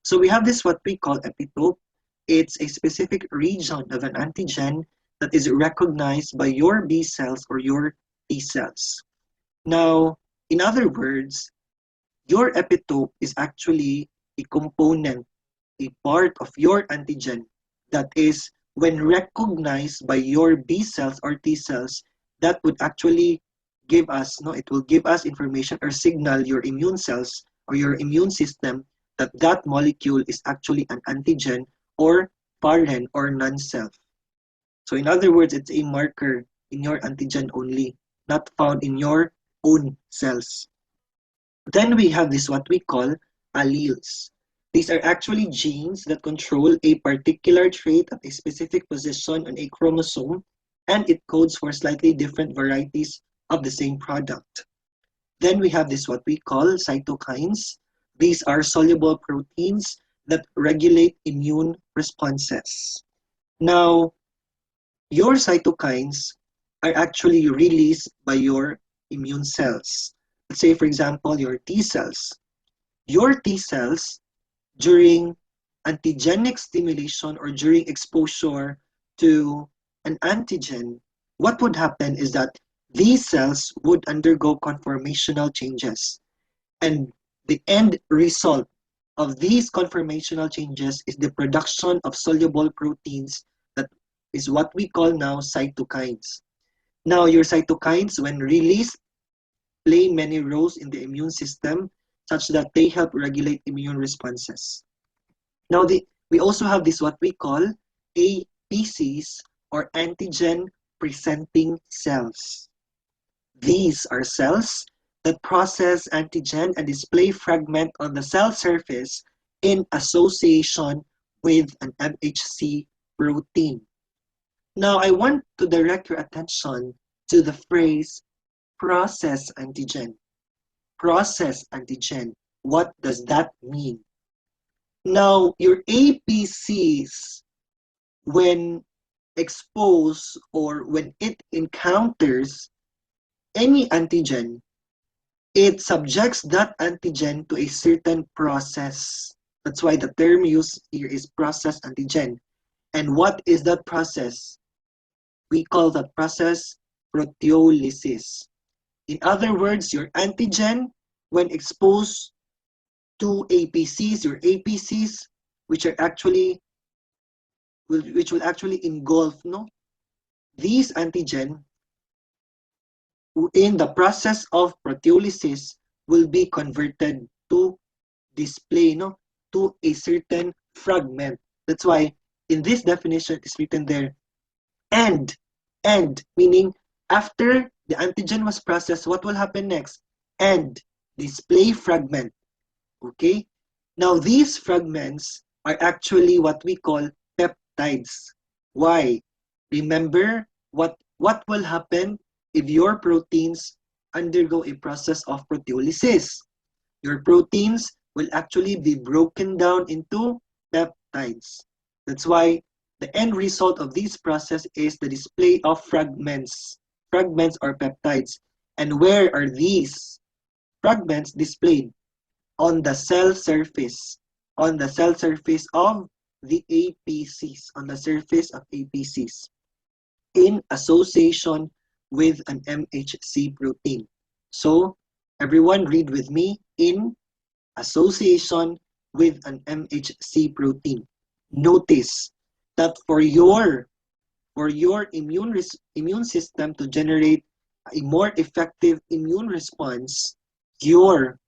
So we have this what we call epitope. It's a specific region of an antigen that is recognized by your B cells or your T cells. Now, in other words, your epitope is actually a component, a part of your antigen that is, when recognized by your B cells or T cells, that would actually give us, no, it will give us information or signal your immune cells or your immune system that that molecule is actually an antigen or foreign or non-self. So in other words, it's a marker in your antigen only, not found in your own cells. Then we have this what we call alleles. These are actually genes that control a particular trait at a specific position on a chromosome, and it codes for slightly different varieties of the same product. Then we have this what we call cytokines. These are soluble proteins that regulate immune responses. Now, your cytokines are actually released by your immune cells. Let's say, for example, your T cells. Your T cells, during antigenic stimulation or during exposure to an antigen, what would happen is that these cells would undergo conformational changes. And the end result of these conformational changes is the production of soluble proteins that is what we call now cytokines. Now, your cytokines, when released, play many roles in the immune system such that they help regulate immune responses. Now, we also have this what we call APCs or antigen presenting cells. These are cells that process antigen and display fragment on the cell surface in association with an MHC protein. Now, I want to direct your attention to the phrase process antigen. Process antigen. What does that mean? Now, your APCs, when exposed or when it encounters any antigen, it subjects that antigen to a certain process. That's why the term used here is process antigen. And what is that process? We call that process proteolysis. In other words, your antigen, when exposed to APCs, your APCs, which will actually engulf these antigen in the process of proteolysis will be converted to display to a certain fragment. That's why in this definition it's written there and meaning after the antigen was processed, what will happen next? And display fragment. Okay? Now these fragments are actually what we call peptides. Why? Remember what will happen if your proteins undergo a process of proteolysis. Your proteins will actually be broken down into peptides. That's why the end result of this process is the display of fragments. Fragments or peptides. And where are these fragments displayed? On the cell surface. On the cell surface of the APCs. On the surface of APCs. In association with an MHC protein. So, everyone read with me, in association with an MHC protein. Notice that for your immune system to generate a more effective immune response, your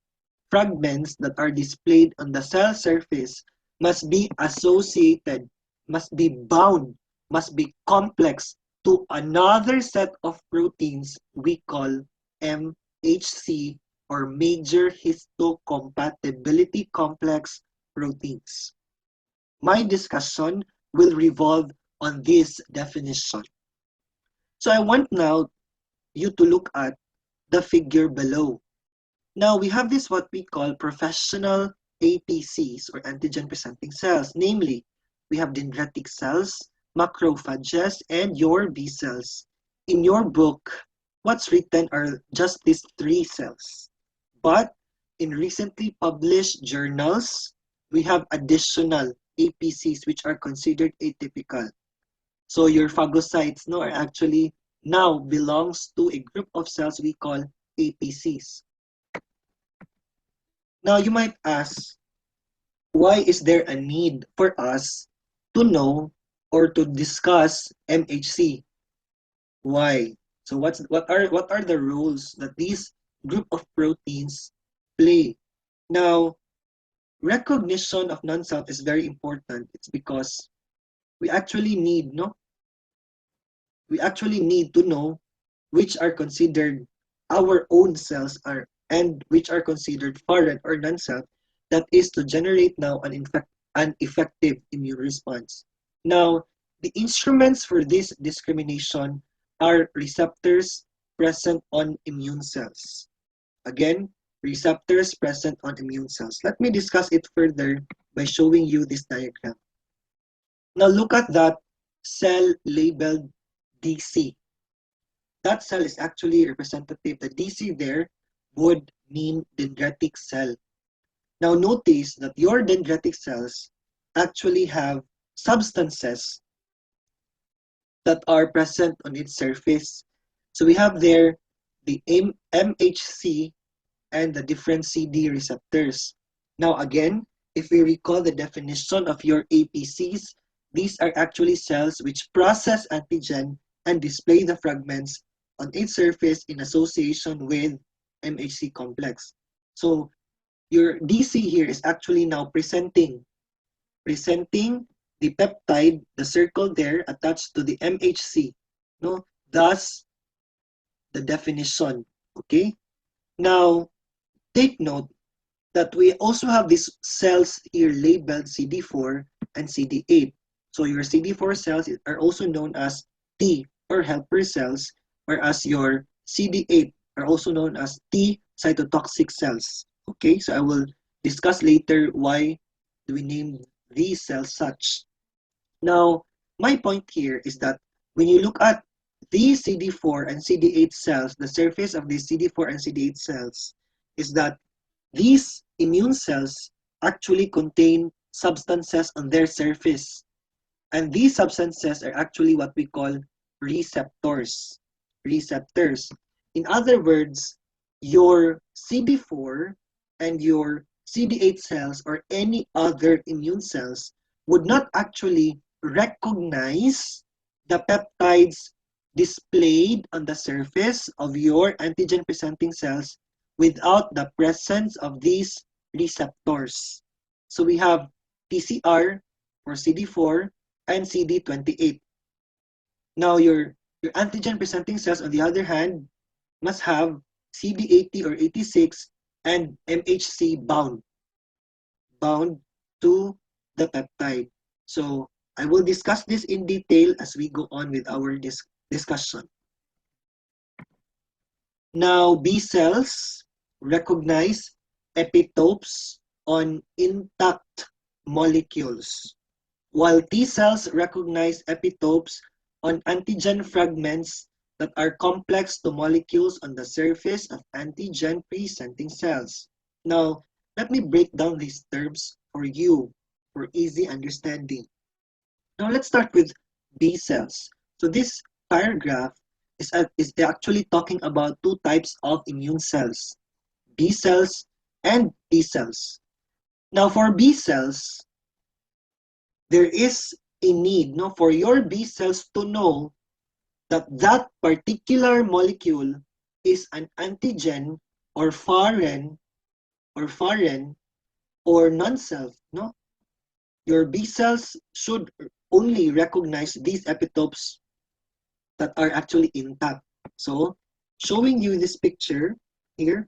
fragments that are displayed on the cell surface must be associated, must be bound, must be complex to another set of proteins we call MHC or major histocompatibility complex proteins. My discussion will revolve on this definition. So I want now you to look at the figure below. Now we have this what we call professional APCs or antigen presenting cells. Namely, we have dendritic cells, macrophages, and your B cells. In your book, what's written are just these three cells. But in recently published journals, we have additional APCs which are considered atypical. So your phagocytes no, are actually now belongs to a group of cells we call APCs. Now you might ask, why is there a need for us to know or to discuss MHC? Why? So what are the roles that these group of proteins play? Now, recognition of non-self is very important. It's because we actually need, no? We actually need to know which are considered our own cells are and which are considered foreign or non-self, that is to generate now an effective immune response. Now, the instruments for this discrimination are receptors present on immune cells. Again, receptors present on immune cells. Let me discuss it further by showing you this diagram. Now look at that cell labeled DC. That cell is actually representative. The DC there would mean dendritic cell. Now notice that your dendritic cells actually have substances that are present on its surface. So we have there the MHC and the different CD receptors. Now again, if we recall the definition of your APCs, these are actually cells which process antigen and display the fragments on its surface in association with MHC complex. So your DC here is actually now presenting the peptide, the circle there attached to the MHC. No, thus the definition. Okay. Now take note that we also have these cells here labeled CD4 and CD8. So your CD4 cells are also known as T or helper cells, whereas your CD8 are also known as T cytotoxic cells. Okay, so I will discuss later why do we name these cells such. Now, my point here is that when you look at these CD4 and CD8 cells, the surface of these CD4 and CD8 cells is that these immune cells actually contain substances on their surface. And these substances are actually what we call receptors. Receptors. In other words, your CD4 and your CD8 cells or any other immune cells would not actually recognize the peptides displayed on the surface of your antigen-presenting cells without the presence of these receptors. So we have TCR for CD4 and CD28. Now your antigen-presenting cells, on the other hand, must have CD80 or 86 and MHC bound to the peptide. So I will discuss this in detail as we go on with our discussion. Now, B cells recognize epitopes on intact molecules, while T cells recognize epitopes on antigen fragments that are complex to molecules on the surface of antigen-presenting cells. Now, let me break down these terms for you for easy understanding. Now, let's start with B cells. So this paragraph is actually talking about two types of immune cells, B cells and T cells. Now, for B cells, there is a need for your B cells to know that that particular molecule is an antigen or foreign or non-self. No? Your B cells should only recognize these epitopes that are actually intact. So, showing you this picture here.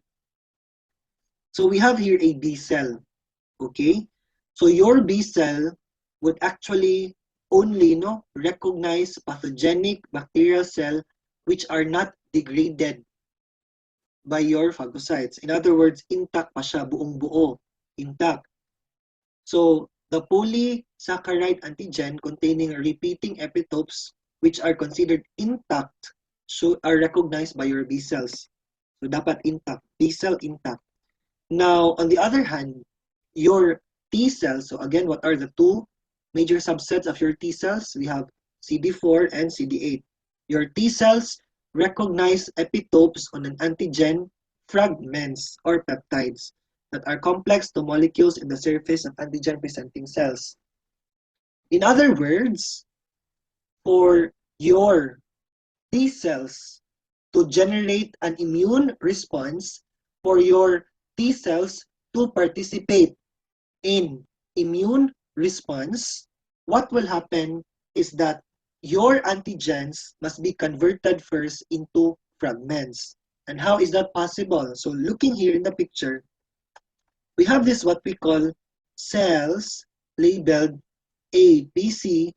So, we have here a B cell. Okay? So, your B cell would actually only recognize pathogenic bacterial cell which are not degraded by your phagocytes. In other words, intact pa siya, buong buo, intact. So, the polysaccharide antigen containing repeating epitopes which are considered intact are recognized by your B cells. So, dapat intact, B cell intact. Now, on the other hand, your T cells. So again, what are the two major subsets of your T cells? We have CD4 and CD8. Your T cells recognize epitopes on an antigen fragments or peptides that are complex to molecules in the surface of antigen-presenting cells. In other words, for your T cells to generate an immune response, for your T cells to participate in immune response, what will happen is that your antigens must be converted first into fragments. And how is that possible? So looking here in the picture, we have this what we call cells labeled APC1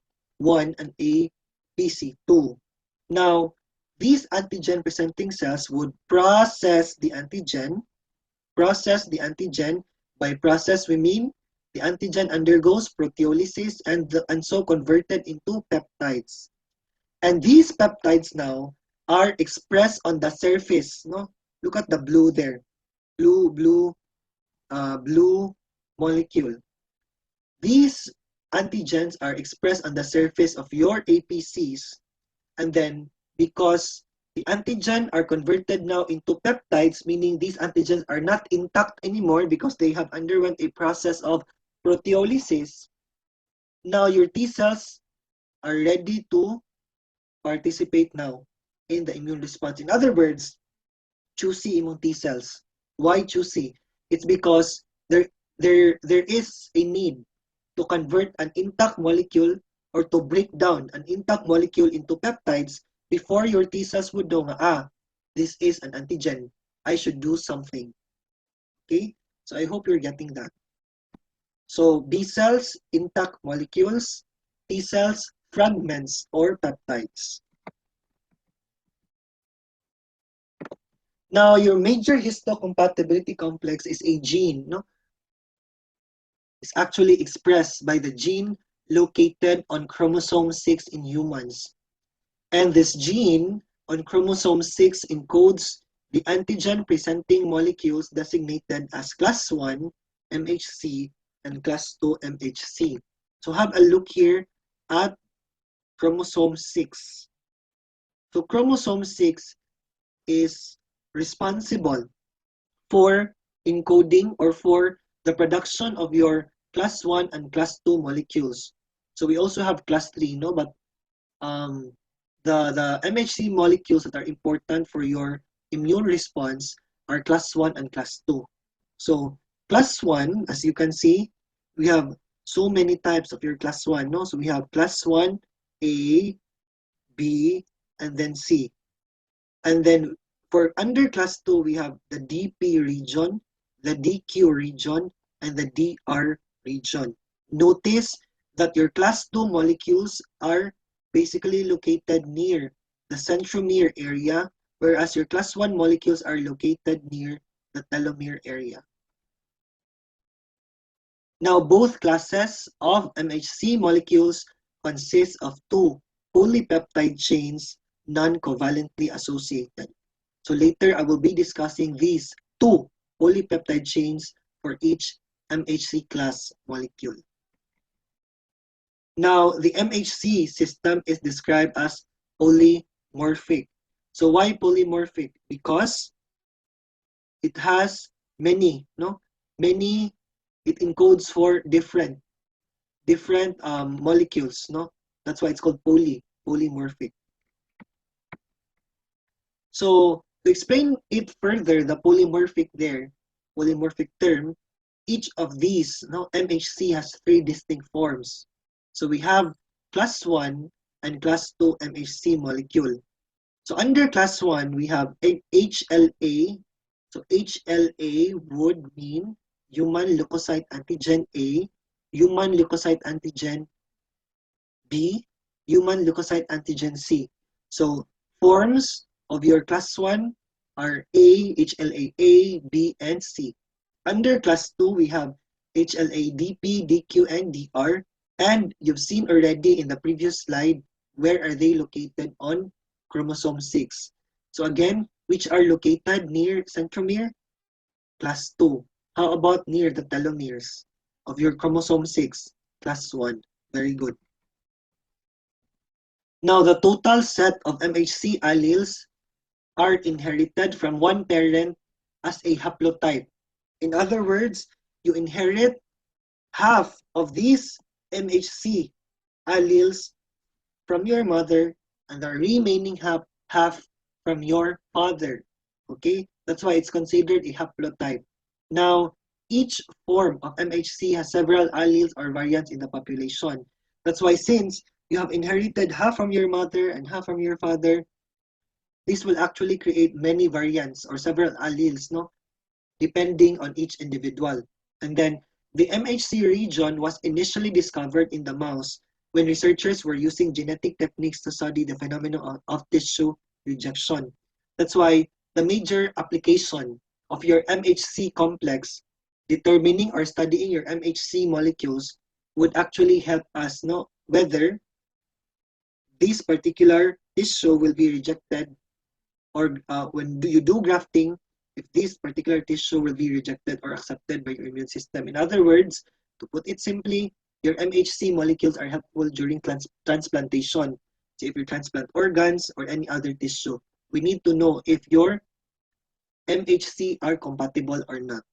and APC2. Now, these antigen presenting cells would process the antigen. By process, we mean the antigen undergoes proteolysis and so converted into peptides. And these peptides now are expressed on the surface. No? Look at the blue there. Blue molecule. These antigens are expressed on the surface of your APCs, and then because the antigen are converted now into peptides, meaning these antigens are not intact anymore because they have underwent a process of proteolysis. Now your T cells are ready to participate now in the immune response. In other words, choosy immune T cells. Why choosy? It's because there is a need to convert an intact molecule or to break down an intact molecule into peptides before your T cells would know, this is an antigen. I should do something. Okay? So I hope you're getting that. So B cells, intact molecules. T cells, fragments or peptides. Now, your major histocompatibility complex is a gene, no? It's actually expressed by the gene located on chromosome 6 in humans. And this gene on chromosome 6 encodes the antigen-presenting molecules designated as class 1 MHC and class 2 MHC. So have a look here at chromosome 6. So chromosome 6 is responsible for encoding or for the production of your class 1 and class 2 molecules. So we also have class 3, no? But the MHC molecules that are important for your immune response are class 1 and class 2. So class 1, as you can see, we have so many types of your class 1, no? So we have class 1, A, B, and then C. And then for under class 2, we have the DP region, the DQ region, and the DR region. Notice that your class 2 molecules are basically located near the centromere area, whereas your class 1 molecules are located near the telomere area. Now, both classes of MHC molecules consist of two polypeptide chains non-covalently associated. So later, I will be discussing these two polypeptide chains for each MHC class molecule. Now, the MHC system is described as polymorphic. So why polymorphic? Because it has many, no? It encodes for different molecules, no? That's why it's called polymorphic. So to explain it further, the polymorphic term, each of these, no, MHC has three distinct forms. So we have class 1 and class 2 MHC molecule. So under class 1, we have HLA. So HLA would mean human leukocyte antigen A, human leukocyte antigen B, human leukocyte antigen C. So forms of your class 1 are A, HLA-A, B, and C. Under class 2, we have HLA-DP, DQ, and DR. And you've seen already in the previous slide, where are they located on chromosome 6. So again, which are located near centromere? Class 2. How about near the telomeres? of your chromosome 6, class 1. Very good. Now, the total set of MHC alleles are inherited from one parent as a haplotype. In other words, you inherit half of these MHC alleles from your mother and the remaining half from your father. Okay? That's why it's considered a haplotype. Now, each form of MHC has several alleles or variants in the population. That's why since you have inherited half from your mother and half from your father, this will actually create many variants or several alleles, no? Depending on each individual. And then the MHC region was initially discovered in the mouse when researchers were using genetic techniques to study the phenomenon of tissue rejection. That's why the major application of your MHC complex, determining or studying your MHC molecules, would actually help us know whether this particular tissue will be rejected, or when you do grafting, if this particular tissue will be rejected or accepted by your immune system. In other words, to put it simply, your MHC molecules are helpful during transplantation. So if you transplant organs or any other tissue, we need to know if your MHC are compatible or not.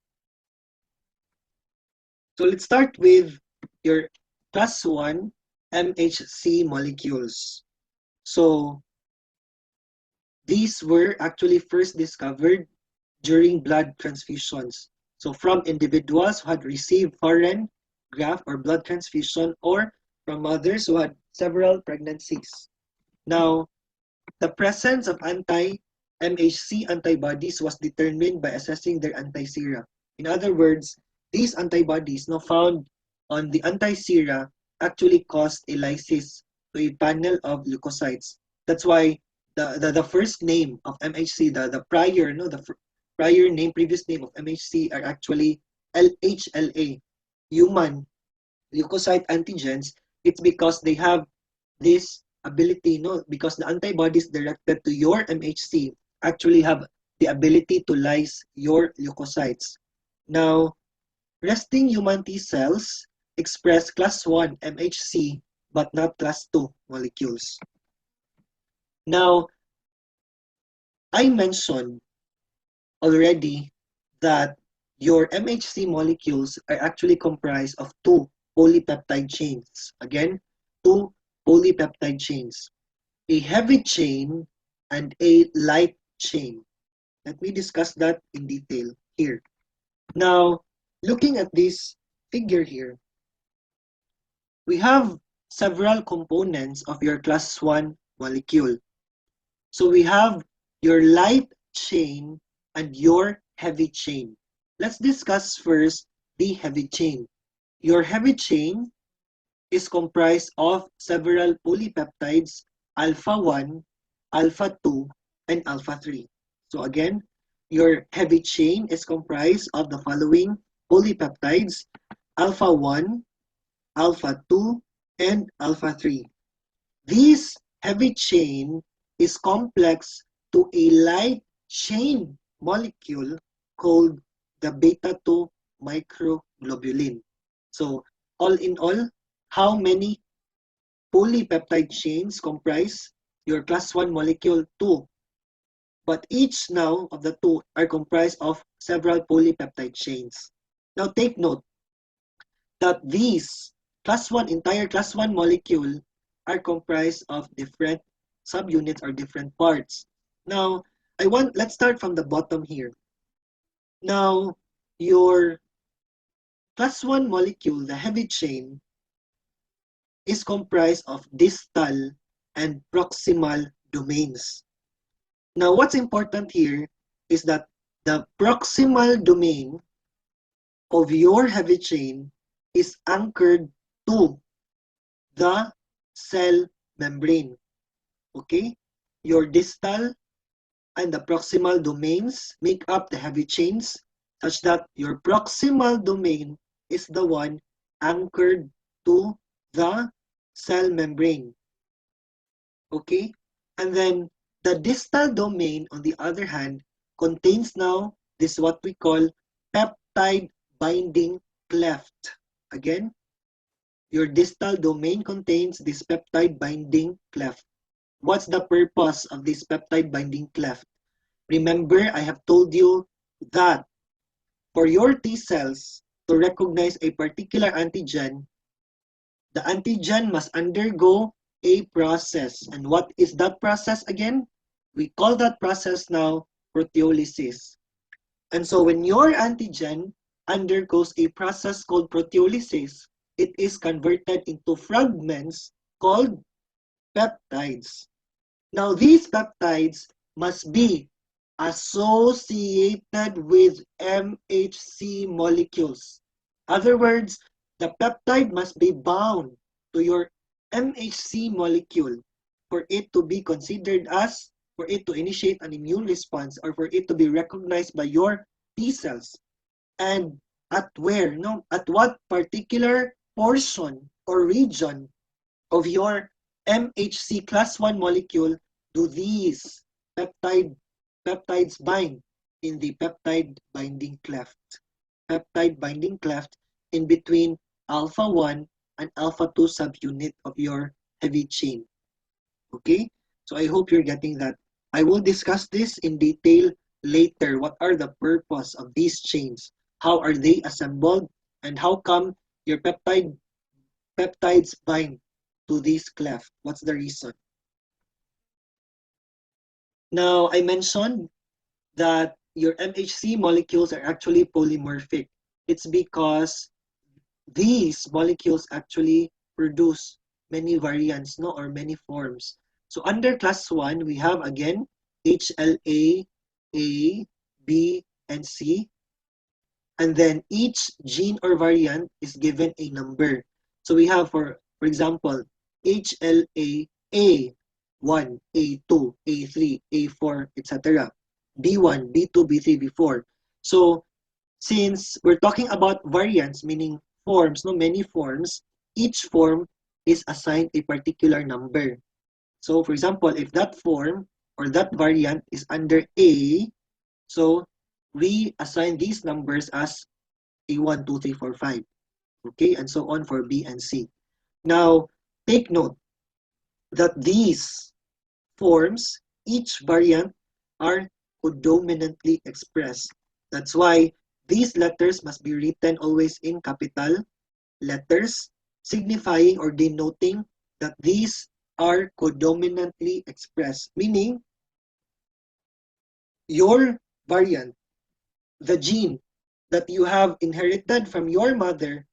So let's start with your class 1 MHC molecules. So these were actually first discovered during blood transfusions. So from individuals who had received foreign graft or blood transfusion, or from mothers who had several pregnancies. Now, the presence of anti-MHC antibodies was determined by assessing their anti-sera. In other words, these antibodies now found on the anti-sera actually caused a lysis to a panel of leukocytes. That's why the first name of MHC, the prior, no, the prior name, previous name of MHC are actually LHLA, human leukocyte antigens. It's because they have this ability, no, because the antibodies directed to your MHC actually have the ability to lyse your leukocytes. Now, resting human T cells express class 1 MHC but not class 2 molecules. Now, I mentioned already that your MHC molecules are actually comprised of two polypeptide chains. Again, two polypeptide chains, a heavy chain and a light chain. Let me discuss that in detail here. Now, looking at this figure here, we have several components of your class 1 molecule. So we have your light chain and your heavy chain. Let's discuss first the heavy chain. Your heavy chain is comprised of several polypeptides, alpha 1, alpha 2, and alpha 3. So again, your heavy chain is comprised of the following polypeptides, alpha 1, alpha 2, and alpha 3. This heavy chain is complex to a light chain molecule called the beta-2 microglobulin. So all in all, how many polypeptide chains comprise your class 1 molecule? 2. But each now of the 2 are comprised of several polypeptide chains. Now take note that these entire class 1 molecule are comprised of different subunits or different parts. Now, let's start from the bottom here. Now, your class 1 molecule, the heavy chain, is comprised of distal and proximal domains. Now, what's important here is that the proximal domain of your heavy chain is anchored to the cell membrane. Okay? Your distal and the proximal domains make up the heavy chains, such that your proximal domain is the one anchored to the cell membrane. Okay? And then the distal domain, on the other hand, contains now this what we call peptide binding cleft. Again, your distal domain contains this peptide binding cleft. What's the purpose of this peptide binding cleft? Remember, I have told you that for your T cells to recognize a particular antigen, the antigen must undergo a process. And what is that process again? We call that process now proteolysis. And so when your antigen undergoes a process called proteolysis, it is converted into fragments called peptides. Now, these peptides must be associated with MHC molecules. In other words, the peptide must be bound to your MHC molecule for it to be considered as, for it to initiate an immune response, or for it to be recognized by your T cells. And at where, no, at what particular portion or region of your MHC class 1 molecule do these peptides bind? In the peptide binding cleft. Peptide binding cleft in between alpha 1 and alpha 2 subunit of your heavy chain. Okay? So I hope you're getting that. I will discuss this in detail later. What are the purpose of these chains? How are they assembled? And how come your peptides bind to this cleft? What's the reason? Now, I mentioned that your MHC molecules are actually polymorphic. It's because these molecules actually produce many variants, no, or many forms. So under class 1, we have again HLA, A, B, and C. And then each gene or variant is given a number. So we have, for example, HLA A1, A2, A3, A4, etc. B1, B2, B3, B4. So since we're talking about variants, meaning forms, no, many forms, each form is assigned a particular number. So for example, if that form or that variant is under A, so we assign these numbers as A1, 2, 3, 4, 5. Okay, and so on for B and C. Now, take note that these forms, each variant, are codominantly expressed. That's why these letters must be written always in capital letters, signifying or denoting that these are codominantly expressed, meaning your variant, the gene that you have inherited from your mother,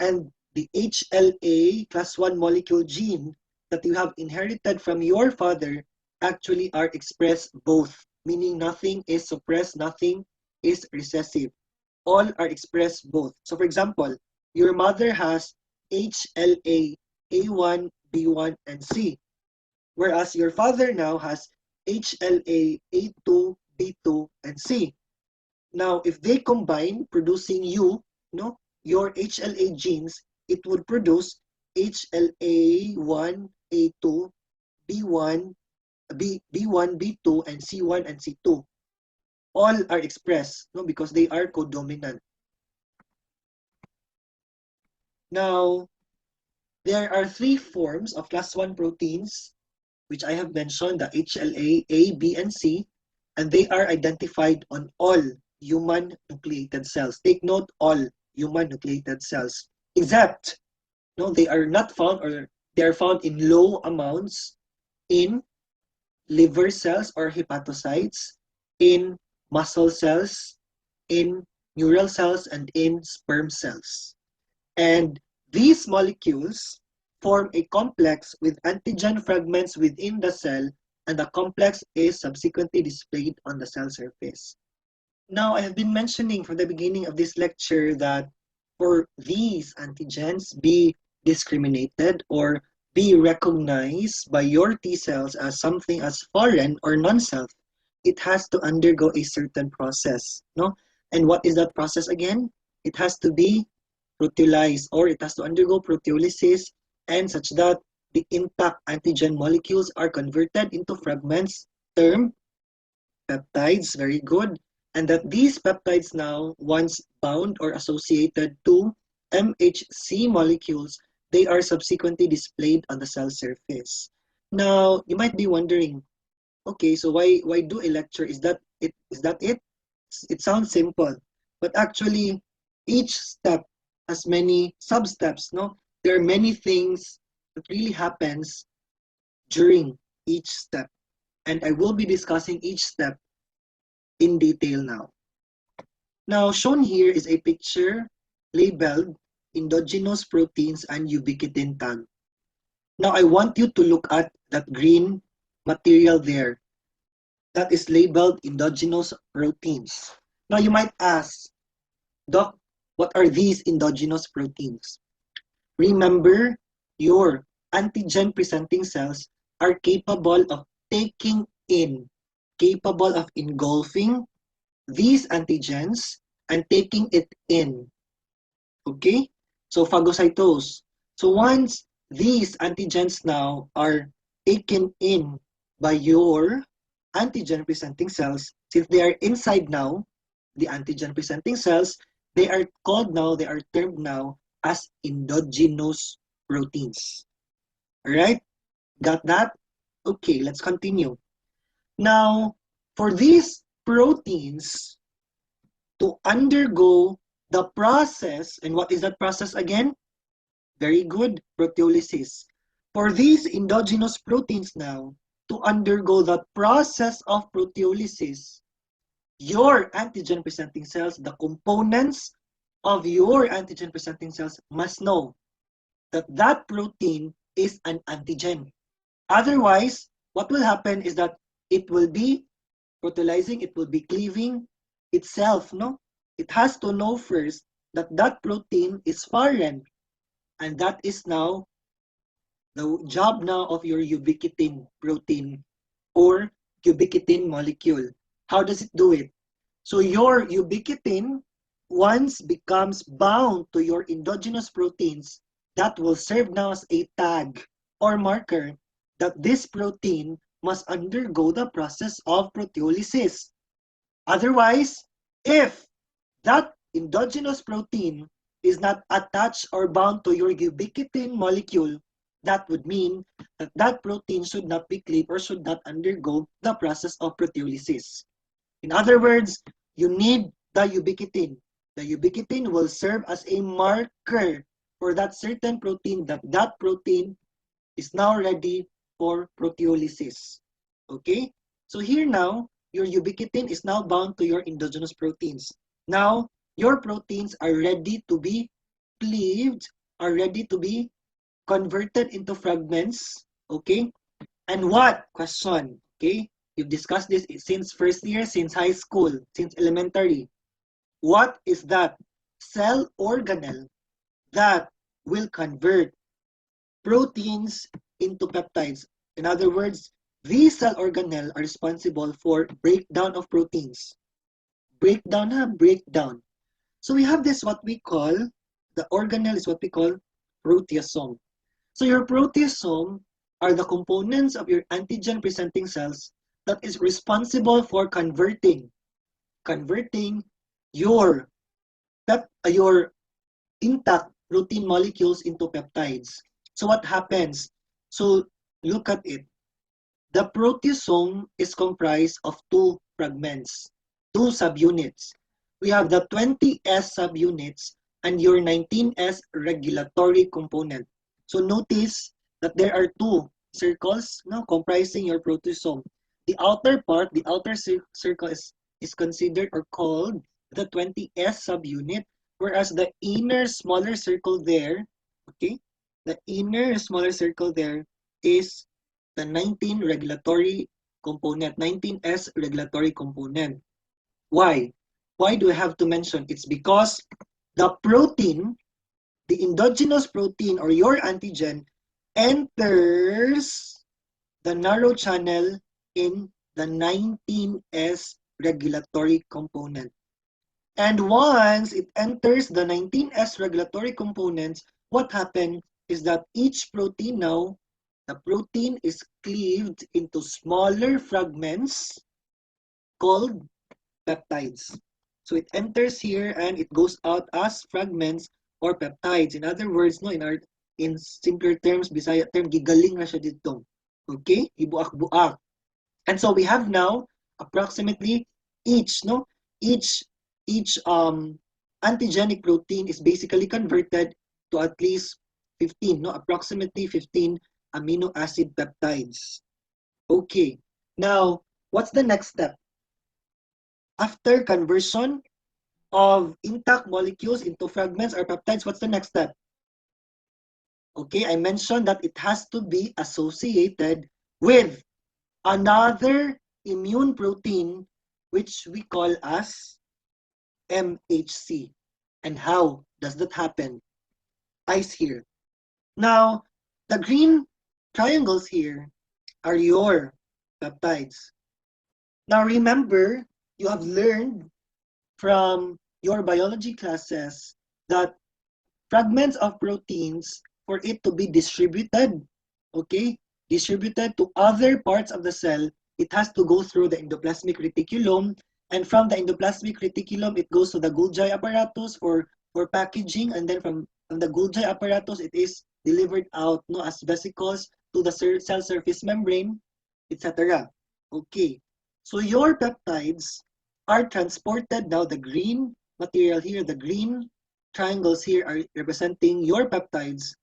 and the HLA class 1 molecule gene that you have inherited from your father actually are expressed both, meaning nothing is suppressed, nothing is recessive. All are expressed both. So for example, your mother has HLA A1, B1, and C, whereas your father now has HLA A2, B2, and C. Now, if they combine, producing your HLA genes, it would produce HLA1, A2, B1, B1, B2, and C1 and C2. All are expressed, no, because they are codominant. Now, there are three forms of class 1 proteins, which I have mentioned, the HLA, A, B, and C, and they are identified on all human nucleated cells. Take note, all human nucleated cells, except, no, they are not found, or they are found in low amounts in liver cells or hepatocytes, in muscle cells, in neural cells, and in sperm cells. And these molecules form a complex with antigen fragments within the cell, and the complex is subsequently displayed on the cell surface. Now, I have been mentioning from the beginning of this lecture that for these antigens be discriminated or be recognized by your T cells as something as foreign or non-self, it has to undergo a certain process, no? And what is that process again? It has to be proteolyzed, or it has to undergo proteolysis, and such that the intact antigen molecules are converted into fragments termed peptides. Very good. And that these peptides now, once bound or associated to MHC molecules, they are subsequently displayed on the cell surface. Now, you might be wondering, okay, so why do a lecture? Is that it? Is that it? It sounds simple, but actually, each step has many sub-steps, no? There are many things that really happens during each step, and I will be discussing each step in detail now. Now, shown here is a picture labeled endogenous proteins and ubiquitin tag. Now, I want you to look at that green material there that is labeled endogenous proteins. Now, you might ask, Doc, what are these endogenous proteins? Remember, your antigen-presenting cells are capable of taking in, capable of engulfing these antigens and taking it in. Okay? So phagocytose. So once these antigens now are taken in by your antigen presenting cells, since they are inside now, the antigen presenting cells, they are called now, they are termed now as endogenous proteins. Alright? Got that? Okay, let's continue. Now, for these proteins to undergo the process, and what is that process again? Very good, proteolysis. For these endogenous proteins now to undergo the process of proteolysis, your antigen presenting cells, the components of your antigen presenting cells must know that that protein is an antigen. Otherwise, what will happen is that it will be proteolyzing, it will be cleaving itself, no? It has to know first that that protein is foreign, and that is now the job now of your ubiquitin protein or ubiquitin molecule. How does it do it? So your ubiquitin once becomes bound to your endogenous proteins, that will serve now as a tag or marker that this protein must undergo the process of proteolysis. Otherwise, if that endogenous protein is not attached or bound to your ubiquitin molecule, that would mean that that protein should not be cleaved or should not undergo the process of proteolysis. In other words, you need the ubiquitin. The ubiquitin will serve as a marker for that certain protein that that protein is now ready for proteolysis. Okay? So here now, your ubiquitin is now bound to your endogenous proteins. Now, your proteins are ready to be cleaved, are ready to be converted into fragments. Okay? And what? Question. Okay? You've discussed this since first year, since high school, since elementary. What is that cell organelle that will convert proteins into peptides? In other words, these cell organelle are responsible for breakdown of proteins. Breakdown. So we have this what we call, the organelle is what we call proteasome. So your proteasome are the components of your antigen presenting cells that is responsible for converting your your intact protein molecules into peptides. So what happens? So look at it. The proteasome is comprised of two fragments, two subunits. We have the 20S subunits and your 19S regulatory component. So notice that there are two circles now comprising your proteasome. The outer part, the outer circle is considered or called the 20S subunit, whereas the inner smaller circle there, okay, the inner smaller circle there is the 19 regulatory component, 19S regulatory component. Why? Why do I have to mention? It's because the protein, the endogenous protein or your antigen enters the narrow channel in the 19S regulatory component. And once it enters the 19S regulatory components, what happens is that each protein now, the protein is cleaved into smaller fragments called peptides. So it enters here and it goes out as fragments or peptides. In other words, no, in simpler terms, Bisaya term, gigaling na siya dito. Okay? Gibuak-buak. And so we have now approximately each, no, each each antigenic protein is basically converted to at least 15, no, approximately 15 amino acid peptides. Okay. Now, what's the next step? After conversion of intact molecules into fragments or peptides, what's the next step? Okay, I mentioned that it has to be associated with another immune protein which we call as MHC. And how does that happen? Eyes here. Now, the green triangles here are your peptides. Now remember, you have learned from your biology classes that fragments of proteins, for it to be distributed, okay, distributed to other parts of the cell, it has to go through the endoplasmic reticulum, and from the endoplasmic reticulum, it goes to the Golgi apparatus for packaging, and then from the Golgi apparatus, it is delivered out, no, as vesicles to the cell surface membrane, etc. Okay, so your peptides are transported now. The green material here, the green triangles here are representing your peptides,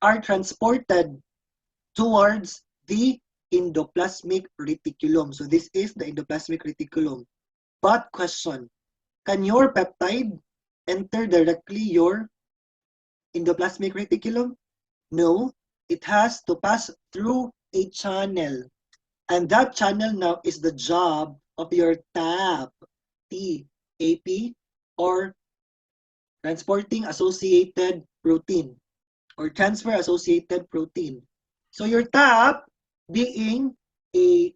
are transported towards the endoplasmic reticulum. So this is the endoplasmic reticulum. But question, can your peptide enter directly your endoplasmic reticulum? No, it has to pass through a channel. And that channel now is the job of your TAP, TAP, or transporting associated protein or transfer associated protein. So your TAP being a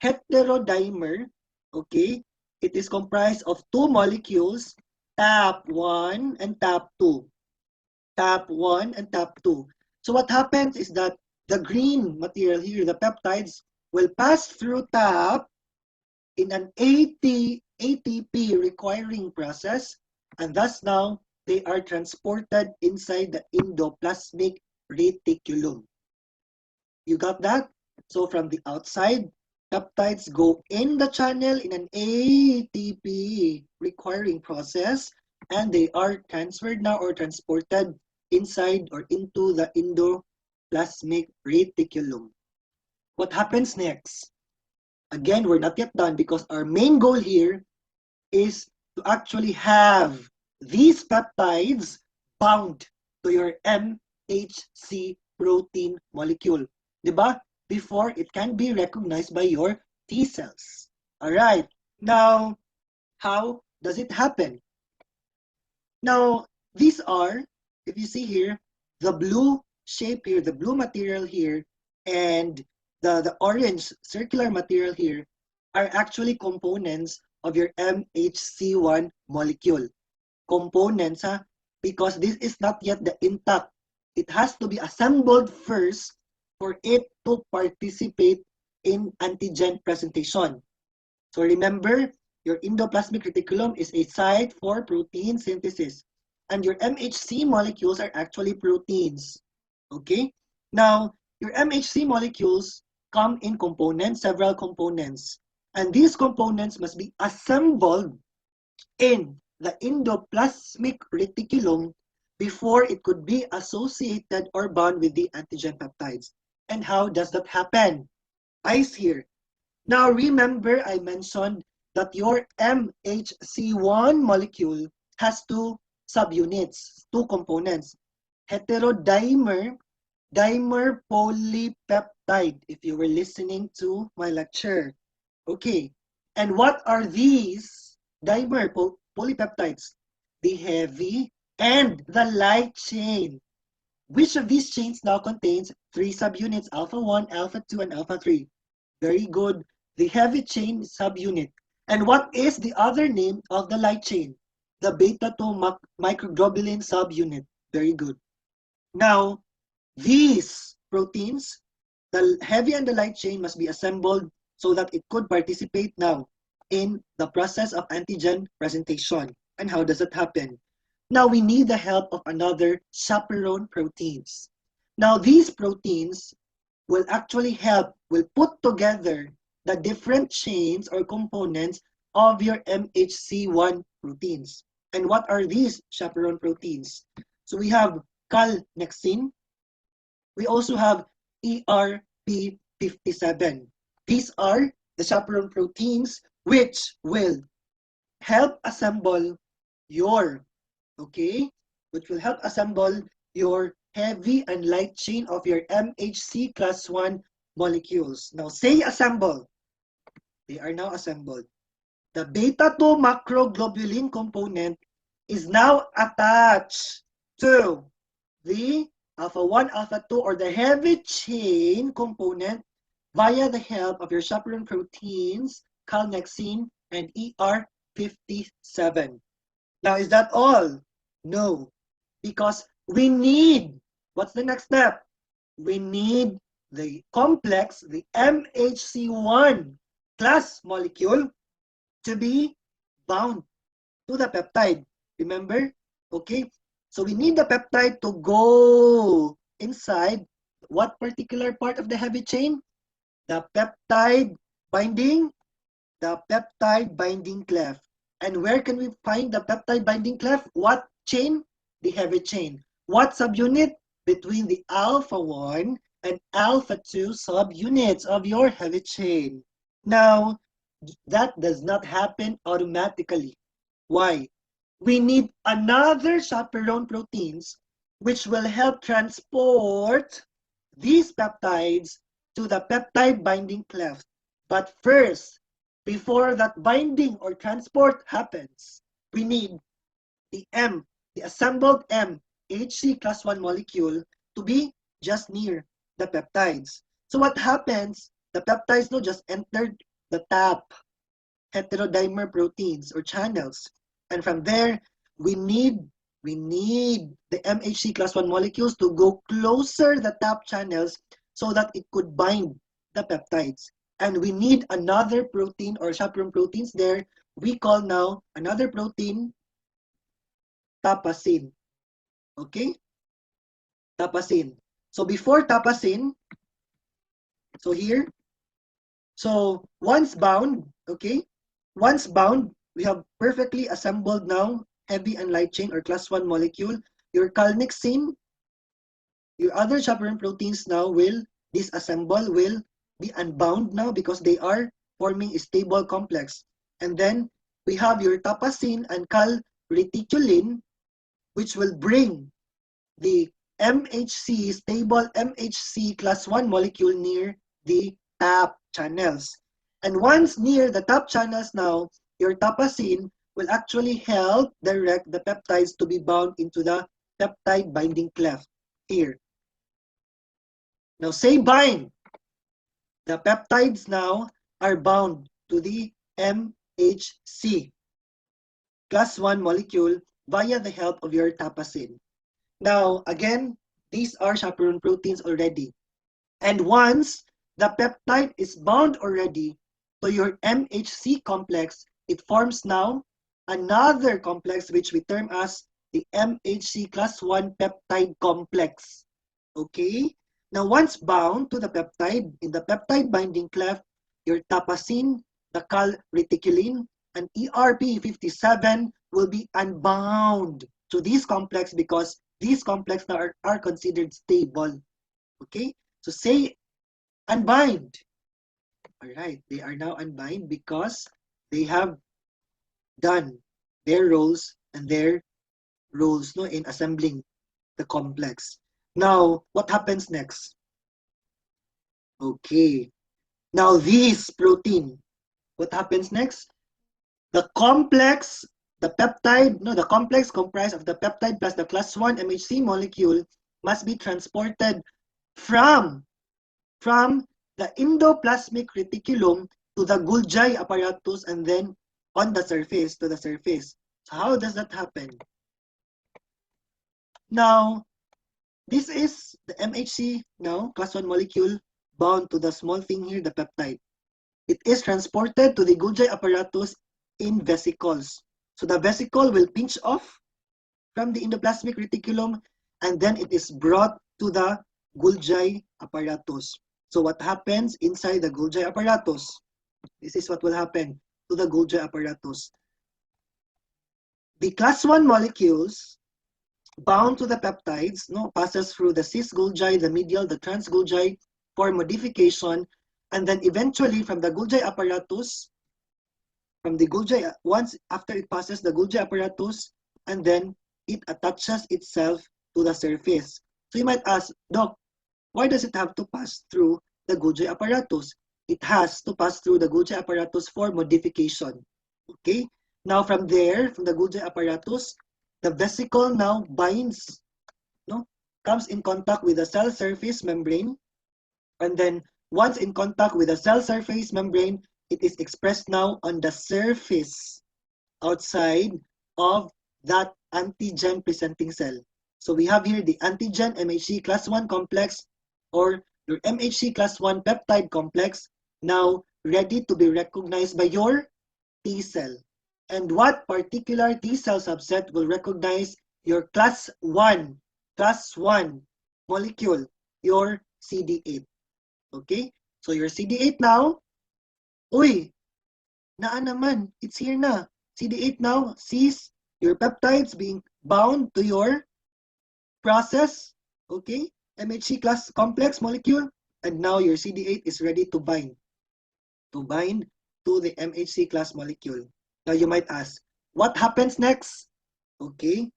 heterodimer, okay, it is comprised of two molecules, TAP1 and TAP2. TAP1 and TAP2. So what happens is that the green material here, the peptides, will pass through TAP in an ATP requiring process, and thus now they are transported inside the endoplasmic reticulum. You got that? So from the outside, peptides go in the channel in an ATP requiring process, and they are transferred now or transported inside or into the endoplasmic reticulum. What happens next? Again, we're not yet done because our main goal here is to actually have these peptides bound to your MHC protein molecule. Diba? Before it can be recognized by your T cells. Alright, now, how does it happen? Now, these are, if you see here, the blue shape here, the blue material here, and the orange circular material here are actually components of your MHC1 molecule. Components, because this is not yet the intact. It has to be assembled first for it to participate in antigen presentation. So remember, your endoplasmic reticulum is a site for protein synthesis. And your MHC molecules are actually proteins. Okay? Now, your MHC molecules come in components, several components. And these components must be assembled in the endoplasmic reticulum before it could be associated or bound with the antigen peptides. And how does that happen? Eyes here. Now remember I mentioned that your MHC1 molecule has two subunits, two components. Heterodimer, dimer polypeptide, if you were listening to my lecture. Okay, and what are these dimer polypeptides? The heavy and the light chain. Which of these chains now contains three subunits, alpha 1, alpha 2, and alpha 3? Very good. The heavy chain subunit. And what is the other name of the light chain? The beta-2 microglobulin subunit. Very good. Now, these proteins, the heavy and the light chain must be assembled so that it could participate now in the process of antigen presentation. And how does it happen? Now we need the help of another chaperone proteins. Now these proteins will actually help, will put together the different chains or components of your MHC1 proteins. And what are these chaperone proteins? So we have calnexin. We also have ERP57. These are the chaperone proteins which will help assemble your, okay, which will help assemble your heavy and light chain of your MHC class 1 molecules. Now say assemble. They are now assembled. The beta-2 macroglobulin component is now attached to the alpha-1, alpha-2, or the heavy chain component via the help of your chaperone proteins, calnexin, and ER57. Now, is that all? No, because we need, what's the next step? We need the complex, the MHC1 class molecule to be bound to the peptide. Remember? Okay, so we need the peptide to go inside what particular part of the heavy chain? The peptide binding, cleft. And where can we find the peptide binding cleft? What chain? The heavy chain. What subunit? Between the alpha-1 and alpha-2 subunits of your heavy chain. Now, that does not happen automatically. Why? We need another chaperone proteins which will help transport these peptides to the peptide binding cleft. But first, before that binding or transport happens, we need the assembled MHC class 1 molecule to be just near the peptides. So what happens? The peptides no just entered the TAP, heterodimer proteins or channels. And from there, we need the MHC class 1 molecules to go closer the TAP channels so that it could bind the peptides. And we need another protein or chaperone proteins there. We call now another protein tapasin. Okay? Tapasin. So before tapasin, so here, so once bound, okay? Once bound, we have perfectly assembled now heavy and light chain or class 1 molecule. Your calnexin, your other chaperone proteins now will disassemble, will be unbound now because they are forming a stable complex. And then we have your tapasin and calreticulin, which will bring the MHC, stable MHC class 1 molecule near the TAP channels. And once near the TAP channels now, your tapasin will actually help direct the peptides to be bound into the peptide binding cleft here. Now say bind. The peptides now are bound to the MHC class 1 molecule via the help of your tapasin. Now, again, these are chaperone proteins already. And once the peptide is bound already to your MHC complex, it forms now another complex which we term as the MHC class 1 peptide complex. Okay? Now, once bound to the peptide, in the peptide binding cleft, your tapasin, the calreticulin, and ERP57 will be unbound to this complex because these complexes are considered stable. Okay? So say unbind. All right, they are now unbind because they have done their roles and their roles no, in assembling the complex. Now, what happens next? Okay. Now, this protein, what happens next? The complex, the peptide, no, the complex comprised of the peptide plus the class 1 MHC molecule must be transported from the endoplasmic reticulum to the Golgi apparatus and then on the surface, to the surface. So how does that happen? Now, this is the MHC, now, class 1 molecule bound to the small thing here, the peptide. It is transported to the Golgi apparatus in vesicles. So the vesicle will pinch off from the endoplasmic reticulum, and then it is brought to the Golgi apparatus. So what happens inside the Golgi apparatus? This is what will happen to the Golgi apparatus. The class 1 molecules bound to the peptides, no, passes through the cis Golgi, the medial, the trans Golgi for modification, and then eventually from the Golgi apparatus, from the Golgi, once after it passes the Golgi apparatus, and then it attaches itself to the surface. So you might ask, Doc, why does it have to pass through the Golgi apparatus? It has to pass through the Golgi apparatus for modification. Okay? Now from there, from the Golgi apparatus, the vesicle now binds, no, comes in contact with the cell surface membrane, and then once in contact with the cell surface membrane, it is expressed now on the surface outside of that antigen presenting cell. So we have here the antigen MHC class 1 complex, or your MHC class 1 peptide complex, now ready to be recognized by your T cell. And what particular T cell subset will recognize your class 1 molecule, your CD8. Okay? So your CD8 now, uy, naa naman, it's here na. CD8 now sees your peptides being bound to your process, okay? MHC class complex molecule, and now your CD8 is ready to bind to the MHC class molecule. Now you might ask, what happens next? Okay,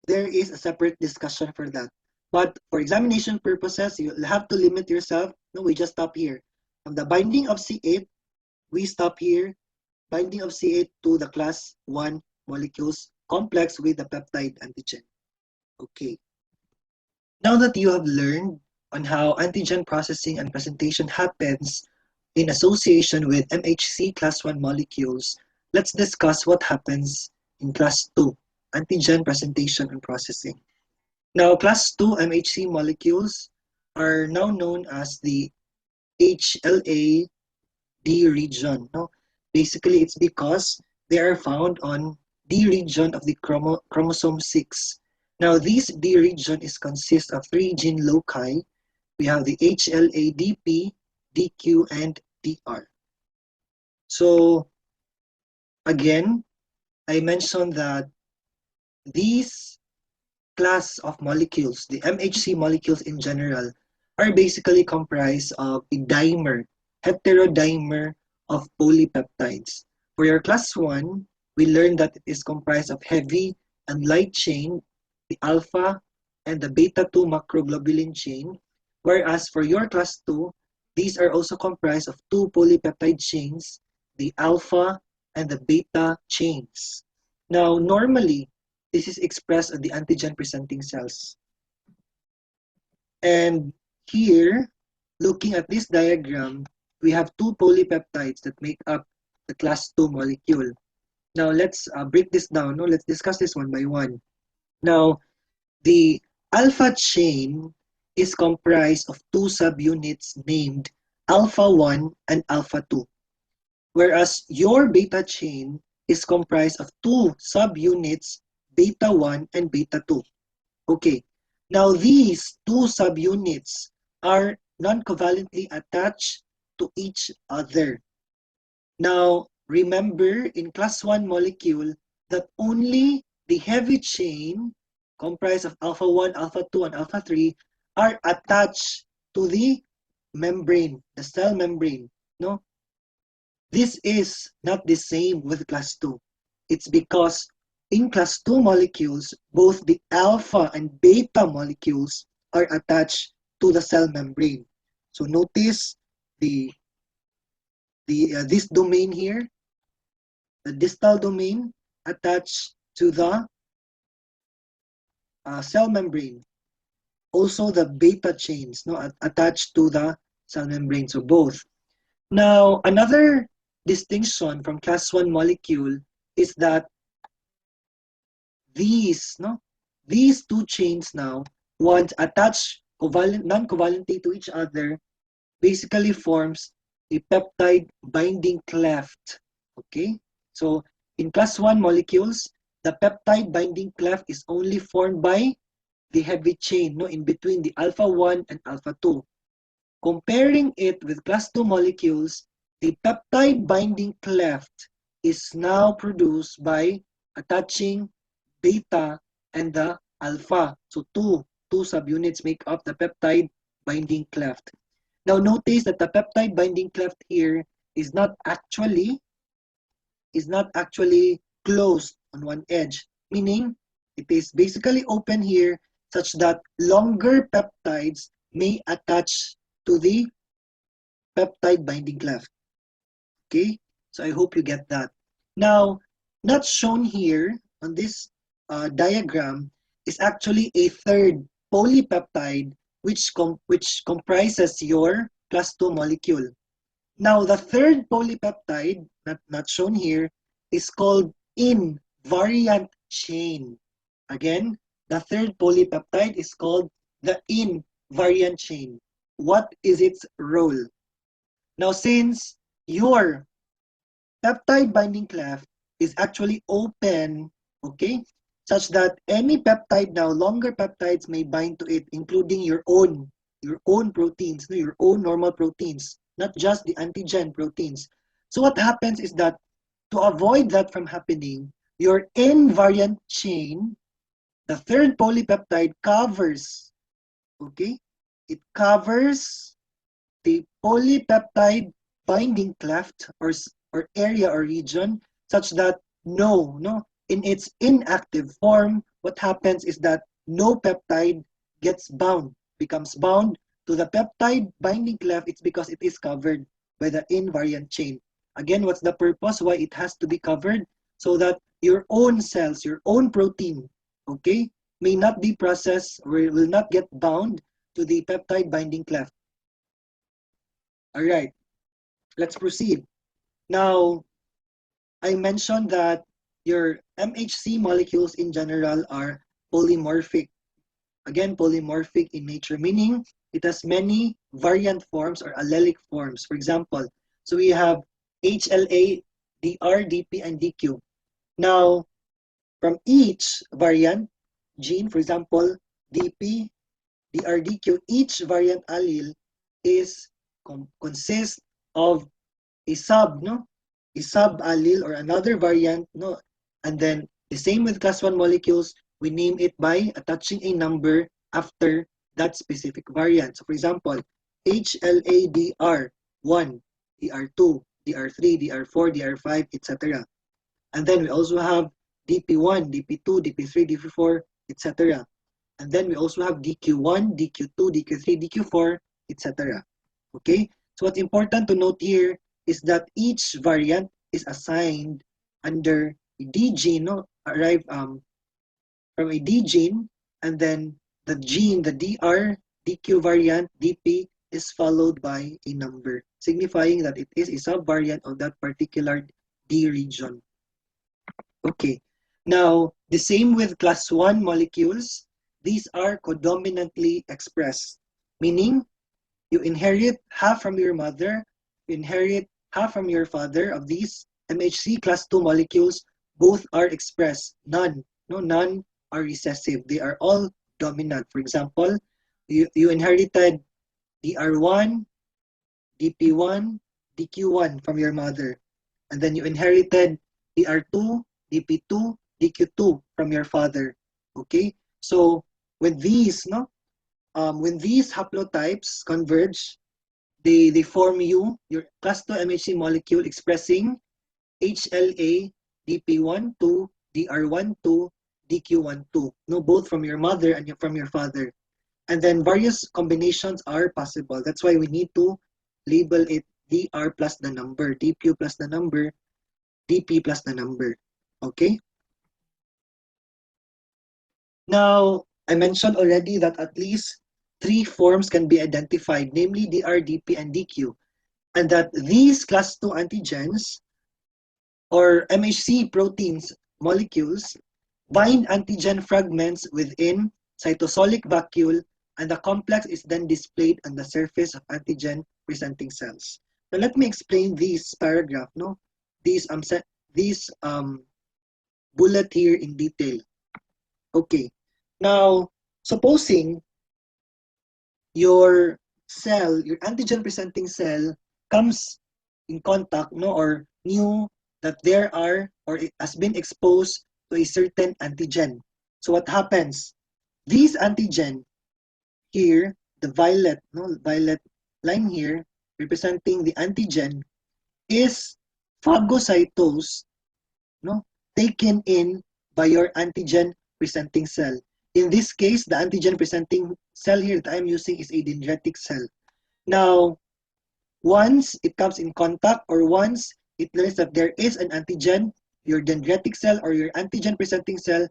there is a separate discussion for that. But for examination purposes, you'll have to limit yourself. No, we just stop here. From the binding of C8, we stop here. Binding of C8 to the class 1 molecules complex with the peptide antigen. Okay. Now that you have learned on how antigen processing and presentation happens in association with MHC class 1 molecules, let's discuss what happens in class 2, antigen presentation and processing. Now, class 2 MHC molecules are now known as the HLA-D region. No? Basically, it's because they are found on D region of the chromosome 6. Now, this D region is consist of 3 gene loci. We have the HLA-DP, DQ, and DR. So, again, I mentioned that these class of molecules, the MHC molecules in general, are basically comprised of a dimer, heterodimer of polypeptides. For your class 1, we learned that it is comprised of heavy and light chain, the alpha and the beta-2 macroglobulin chain, whereas for your class 2, these are also comprised of 2 polypeptide chains, the alpha and the beta chains. Now, normally, this is expressed on the antigen-presenting cells. And here, looking at this diagram, we have 2 polypeptides that make up the class 2 molecule. Now, let's break this down. No? Let's discuss this one by one. Now, the alpha chain is comprised of 2 subunits named alpha 1 and alpha 2, whereas your beta chain is comprised of 2 subunits, beta 1 and beta 2. Okay, now these 2 subunits are non-covalently attached to each other. Now, remember in class 1 molecule that only the heavy chain comprised of alpha 1, alpha 2, and alpha 3 are attached to the membrane, the cell membrane. No? This is not the same with class 2. It's because in class 2 molecules, both the alpha and beta molecules are attached to the cell membrane. So notice this domain here, the distal domain attached to the cell membrane. Also the beta chains, no, attached to the cell membrane. So both. Now, another distinction from class 1 molecule is that these 2 chains now, once attached non-covalently to each other, basically forms a peptide binding cleft. Okay? So in class 1 molecules, the peptide binding cleft is only formed by the heavy chain, no, in between the alpha 1 and alpha 2. Comparing it with class 2 molecules, the peptide binding cleft is now produced by attaching beta and the alpha. So two subunits make up the peptide binding cleft. Now notice that the peptide binding cleft here is not actually closed on one edge, meaning it is basically open here such that longer peptides may attach to the peptide binding cleft. Okay, so I hope you get that. Now, not shown here on this diagram is actually a third polypeptide which comprises your class 2 molecule. Now, the third polypeptide, not shown here, is called invariant chain. Again, the third polypeptide is called the invariant chain. What is its role? Now, since your peptide binding cleft is actually open, okay, such that any peptide now, longer peptides may bind to it, including your own proteins, your own normal proteins, not just the antigen proteins. So what happens is that to avoid that from happening, your invariant chain, the third polypeptide covers, okay, it covers the polypeptide binding cleft or area or region such that in its inactive form, what happens is that no peptide becomes bound to the peptide binding cleft. It's because it is covered by the invariant chain. Again, what's the purpose? Why it has to be covered? So that your own cells, your own protein, okay, may not be processed or will not get bound to the peptide binding cleft. All right, let's proceed. Now, I mentioned that your MHC molecules in general are polymorphic. Again, polymorphic in nature, meaning it has many variant forms or allelic forms. For example, so we have HLA, DR, DP, and DQ. Now, from each variant gene, for example, DP, DR, DQ, each variant allele consists of a sub allele or another variant, and then the same with class 1 molecules, we name it by attaching a number after that specific variant. So for example, HLA-DR1, DR2, DR3, DR4, DR5, etc. And then we also have DP1, DP2, DP3, DP4, etc. And then we also have DQ1, DQ2, DQ3, DQ4, etc. Okay? So what's important to note here is that each variant is assigned under a D gene, arrive from a D gene, and then the gene, the DR, DQ variant, DP, is followed by a number, signifying that it is a subvariant of that particular D region. Okay, now the same with class 1 molecules. These are codominantly expressed, meaning you inherit half from your mother, you inherit half from your father. Of these MHC class 2 molecules, both are expressed. None are recessive. They are all dominant. For example, you inherited DR1, DP1, DQ1 from your mother. And then you inherited DR2, DP2, DQ2 from your father. Okay? So when these haplotypes converge, they form your class 2 MHC molecule expressing HLA DP1 2, DR1 2, DQ1 2. Both from your mother and from your father. And then various combinations are possible. That's why we need to label it DR plus the number, DQ plus the number, DP plus the number. Okay? Now, I mentioned already that at least 3 forms can be identified, namely DR, DP, and DQ, and that these class 2 antigens or MHC proteins molecules bind antigen fragments within cytosolic vacuole, and the complex is then displayed on the surface of antigen presenting cells. Now let me explain this paragraph. These bullet here in detail. Okay. Now, supposing your cell, your antigen presenting cell comes in contact, no, or knew that there are or it has been exposed to a certain antigen. So what happens? These antigen here, the violet, no, violet line here representing the antigen is phagocytosed, no, taken in by your antigen presenting cell. In this case, the antigen presenting cell here that I'm using is a dendritic cell. Now, once it comes in contact or once it learns that there is an antigen, your dendritic cell or your antigen presenting cell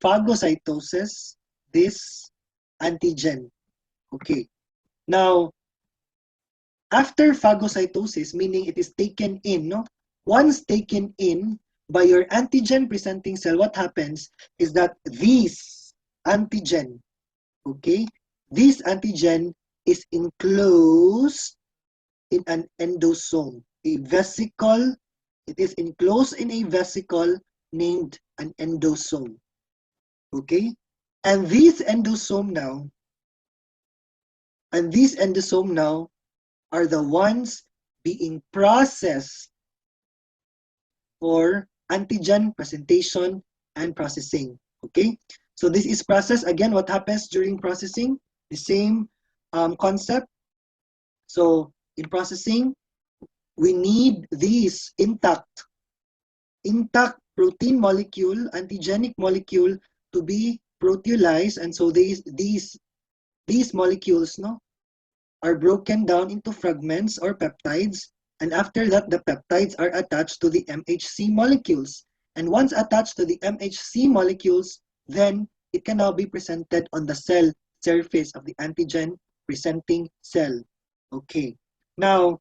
phagocytoses this antigen. Okay. Now, after phagocytosis, meaning it is taken in, no? Once taken in by your antigen presenting cell, what happens is that this antigen, okay, this antigen is enclosed in an endosome, a vesicle. It is enclosed in a vesicle named an endosome, okay? And this endosome now, are the ones being processed for antigen presentation and processing. Okay, so this is process. Again, what happens during processing? The same concept. So in processing, we need these intact protein molecule, antigenic molecule to be proteolized, and so these molecules, no, are broken down into fragments or peptides, and after that, the peptides are attached to the MHC molecules. And once attached to the MHC molecules, then it can now be presented on the cell surface of the antigen presenting cell. Okay. Now,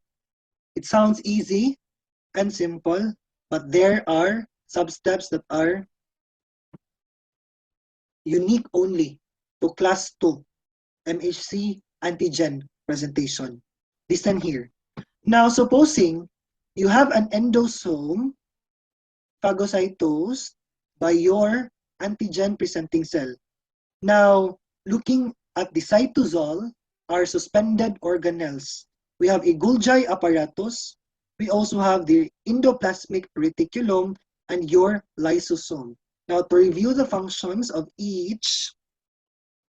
it sounds easy and simple, but there are substeps that are unique only to class 2 MHC antigen presentation. Listen here. Now, supposing you have an endosome phagocytosed by your antigen presenting cell. Now, looking at the cytosol are suspended organelles. We have a Golgi apparatus. We also have the endoplasmic reticulum and your lysosome. Now, to review the functions of each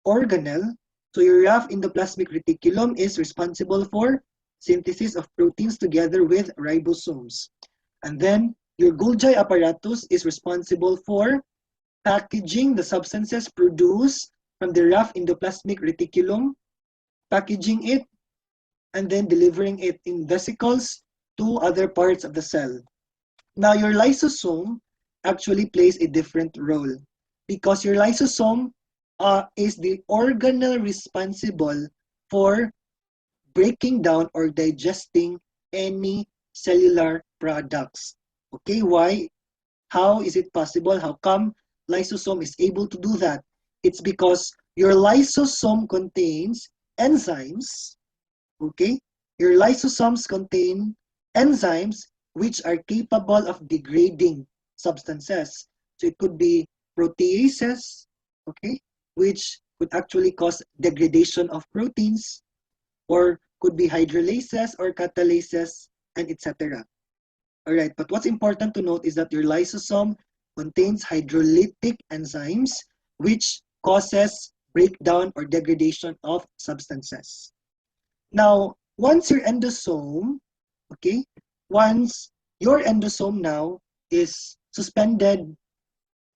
organelle, so your rough endoplasmic reticulum is responsible for synthesis of proteins together with ribosomes. And then your Golgi apparatus is responsible for packaging the substances produced from the rough endoplasmic reticulum, packaging it, and then delivering it in vesicles to other parts of the cell. Now, your lysosome actually plays a different role because your lysosome is the organelle responsible for breaking down or digesting any cellular products. Okay, why? How is it possible? How come lysosome is able to do that? It's because your lysosome contains enzymes, okay? Your lysosomes contain enzymes which are capable of degrading substances. So it could be proteases, okay, which could actually cause degradation of proteins, or could be hydrolases or catalases, and etc. All right, but what's important to note is that your lysosome contains hydrolytic enzymes, which causes breakdown or degradation of substances. Now, once your endosome, okay, once your endosome now is suspended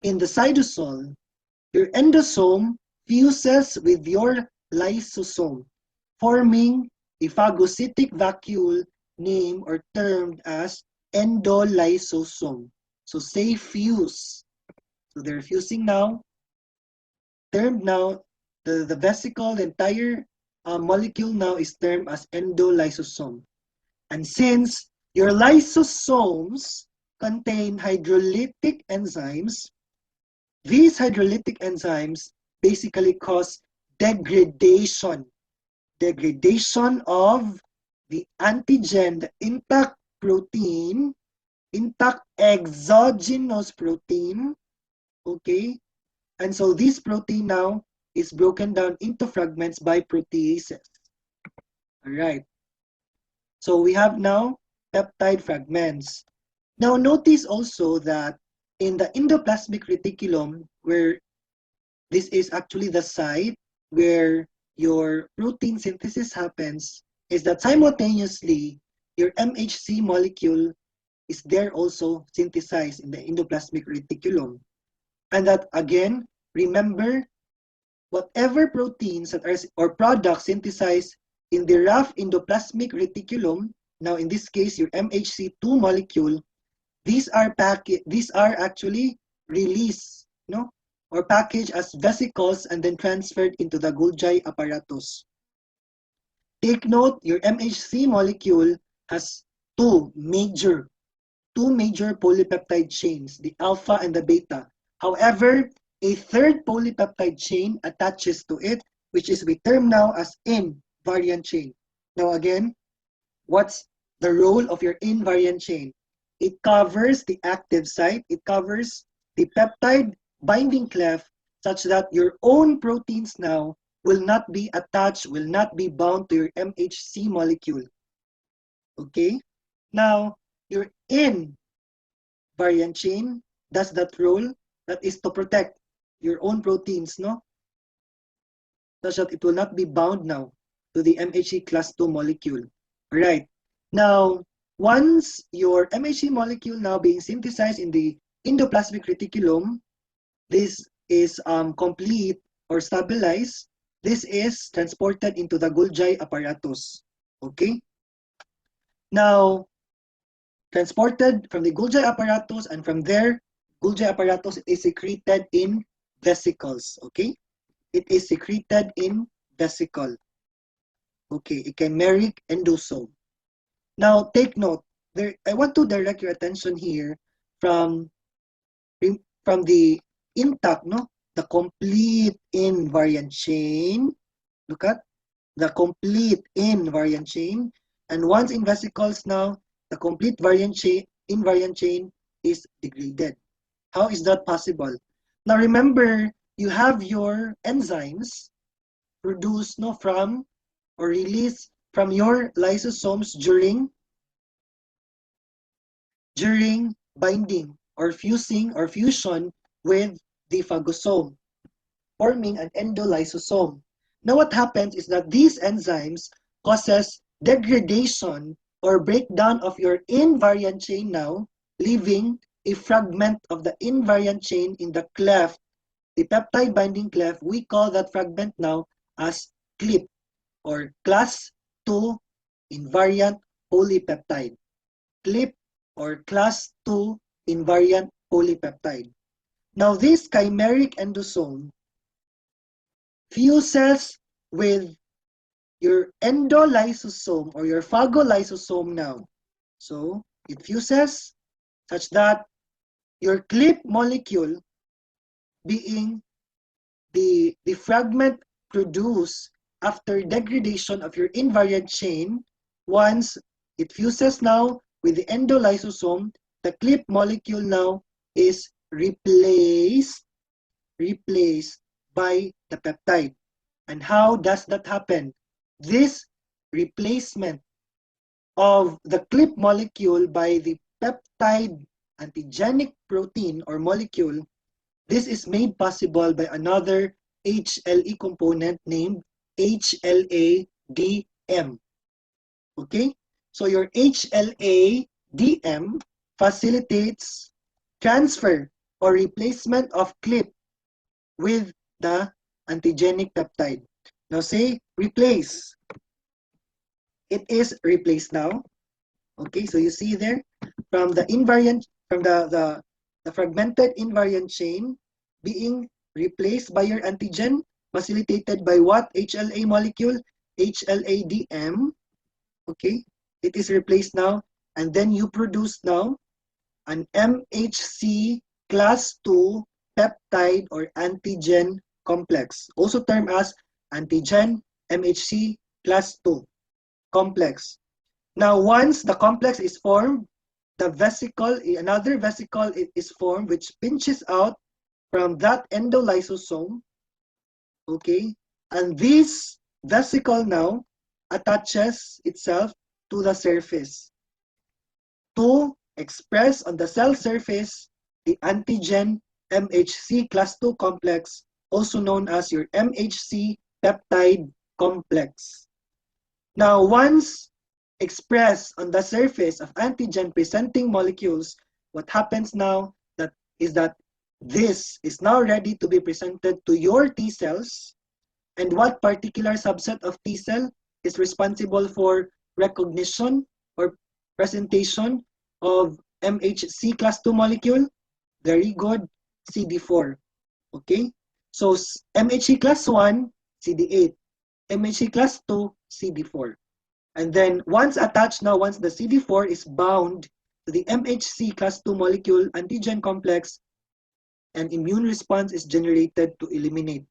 in the cytosol, your endosome fuses with your lysosome, forming a phagocytic vacuole named or termed as endolysosome. So say fuse. So they're fusing now. Termed now, the vesicle, the entire molecule now is termed as endolysosome. And since your lysosomes contain hydrolytic enzymes, these hydrolytic enzymes basically cause degradation of the antigen, the intact protein intact exogenous protein, okay? And so this protein now is broken down into fragments by proteases. All right. So we have now peptide fragments. Now notice also that in the endoplasmic reticulum, where this is actually the site where your protein synthesis happens, is that simultaneously your MHC molecule is there also synthesized in the endoplasmic reticulum. And that again, remember, whatever proteins that are or products synthesized in the rough endoplasmic reticulum, now in this case your MHC2 molecule, these are actually released, no, or packaged as vesicles and then transferred into the Golgi apparatus. Take note, your MHC molecule has two major polypeptide chains, the alpha and the beta. However, a third polypeptide chain attaches to it, which is we term now as invariant chain. Now again, what's the role of your invariant chain? It covers the active site, it covers the peptide binding cleft such that your own proteins now will not be attached, will not be bound to your MHC molecule. Okay? Now, your invariant chain does that role, that is to protect your own proteins, no? Such that it will not be bound now to the MHC class 2 molecule. All right. Now, once your MHC molecule now being synthesized in the endoplasmic reticulum, this is complete or stabilized. This is transported into the Golgi apparatus. Okay? Now, transported from the Golgi apparatus, and from there, Golgi apparatus is secreted in vesicles. Okay? It is secreted in vesicle. Okay, a chimeric endosome. Now, take note. I want to direct your attention here from the intact, no, the complete invariant chain. Look at the complete invariant chain, and once in vesicles now, the complete invariant chain is degraded. How is that possible? Now remember, you have your enzymes produced, no, from or released from your lysosomes during binding or fusing or fusion with the phagosome, forming an endolysosome. Now what happens is that these enzymes causes degradation or breakdown of your invariant chain now, leaving a fragment of the invariant chain in the cleft, the peptide binding cleft. We call that fragment now as CLIP, or class 2 invariant polypeptide. CLIP, or class 2 invariant polypeptide. Now this chimeric endosome fuses with your endolysosome or your phagolysosome now. So it fuses such that your CLIP molecule, being the fragment produced after degradation of your invariant chain, once it fuses now with the endolysosome, the CLIP molecule now is replaced by the peptide. And how does that happen? This replacement of the CLIP molecule by the peptide antigenic protein or molecule, this is made possible by another HLE component named HLA-DM. Okay? So your HLA-DM facilitates transfer or replacement of CLIP with the antigenic peptide. Now say replace. It is replaced now. Okay, so you see there from the invariant, from the fragmented invariant chain being replaced by your antigen, facilitated by what? HLA molecule? HLA-DM. Okay, it is replaced now, and then you produce now an MHC class 2 peptide or antigen complex, also termed as antigen MHC class 2 complex. Now, once the complex is formed, the vesicle, another vesicle is formed which pinches out from that endolysosome, okay? And this vesicle now attaches itself to the surface to express on the cell surface the antigen MHC class II complex, also known as your MHC peptide complex. Now, once expressed on the surface of antigen-presenting molecules, what happens now is that this is now ready to be presented to your T cells. And what particular subset of T cell is responsible for recognition or presentation of MHC class II molecule? Very good, CD4. Okay? So MHC class 1, CD8. MHC class 2, CD4. And then once attached now, once the CD4 is bound to the MHC class 2 molecule antigen complex, an immune response is generated to eliminate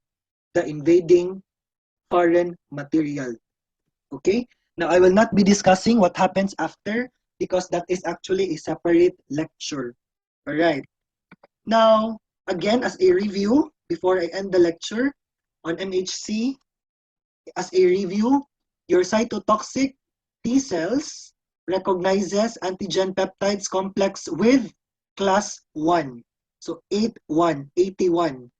the invading foreign material. Okay? Now, I will not be discussing what happens after because that is actually a separate lecture. All right. Now, again, as a review, before I end the lecture on MHC, as a review, your cytotoxic T cells recognizes antigen peptides complex with class 1. So 81, 81.